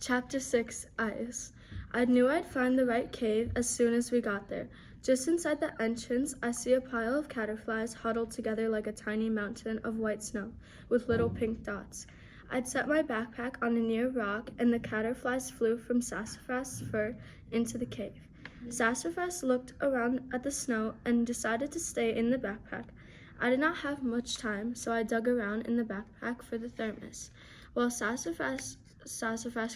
Chapter 6, Ice. I knew I'd find the right cave as soon as we got there. Just inside the entrance, I see a pile of caterflies huddled together like a tiny mountain of white snow with little pink dots. I'd set my backpack on a near rock, and the caterflies flew from Sassafras' fur into the cave. Sassafras looked around at the snow and decided to stay in the backpack. I did not have much time, so I dug around in the backpack for the thermos. While Sassafras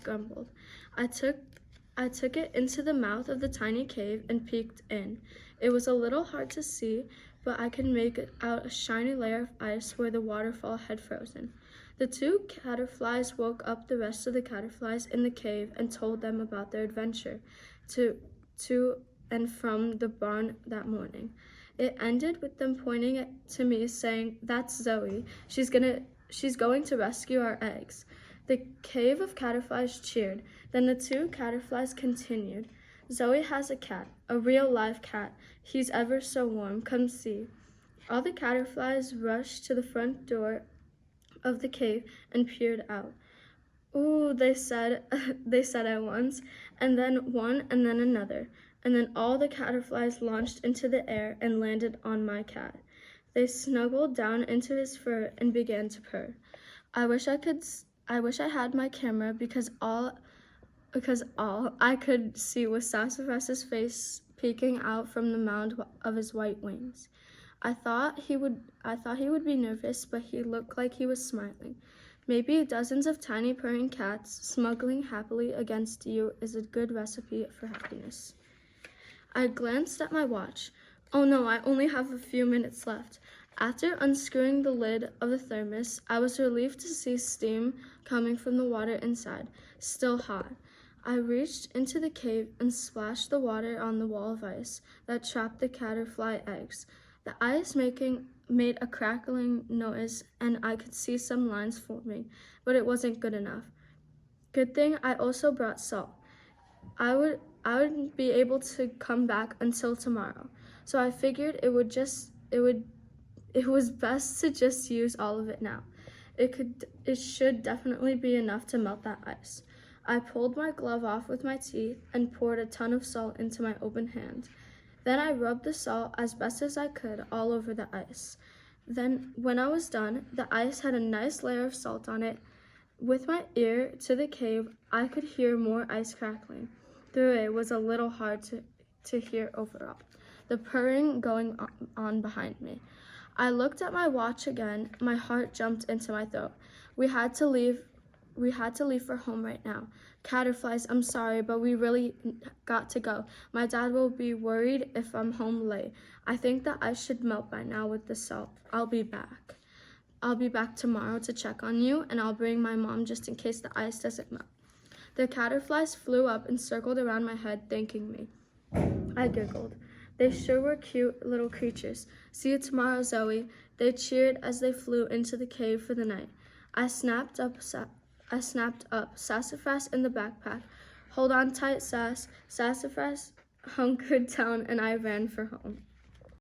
grumbled, I took it into the mouth of the tiny cave and peeked in. It was a little hard to see, but I could make out a shiny layer of ice where the waterfall had frozen. The two caterflies woke up the rest of the caterflies in the cave and told them about their adventure to and from the barn that morning. It ended with them pointing to me saying, "That's Zoe. She's going to rescue our eggs." The cave of caterflies cheered. Then the two caterflies continued. "Zoe has a cat, a real live cat. He's ever so warm. Come see." All the caterflies rushed to the front door of the cave and peered out. "Ooh," they said at once, and then one and then another. And then all the caterflies launched into the air and landed on my cat. They snuggled down into his fur and began to purr. I wish I had my camera because all I could see was Sassafras's face peeking out from the mound of his white wings. I thought he would be nervous, but he looked like he was smiling. Maybe dozens of tiny purring cats smuggling happily against you is a good recipe for happiness. I glanced at my watch. Oh no, I only have a few minutes left. After unscrewing the lid of the thermos, I was relieved to see steam coming from the water inside, still hot. I reached into the cave and splashed the water on the wall of ice that trapped the caterfly eggs. The ice made a crackling noise, and I could see some lines forming, but it wasn't good enough. Good thing I also brought salt. I wouldn't be able to come back until tomorrow, so I figured it was best to just use all of it now. It should definitely be enough to melt that ice. I pulled my glove off with my teeth and poured a ton of salt into my open hand. Then I rubbed the salt as best as I could all over the ice. Then, when I was done, the ice had a nice layer of salt on it. With my ear to the cave, I could hear more ice crackling. Through it was a little hard to hear overall, the purring going on behind me. I looked at my watch again. My heart jumped into my throat. We had to leave for home right now. Caterflies, I'm sorry, but we really got to go. My dad will be worried if I'm home late. I think the ice should melt by now with the salt. I'll be back. I'll be back tomorrow to check on you, and I'll bring my mom just in case the ice doesn't melt. The caterflies flew up and circled around my head, thanking me. I giggled. They sure were cute little creatures. "See you tomorrow, Zoe." They cheered as they flew into the cave for the night. I snapped up Sassafras in the backpack. "Hold on tight, Sass." Sassafras hunkered down and I ran for home.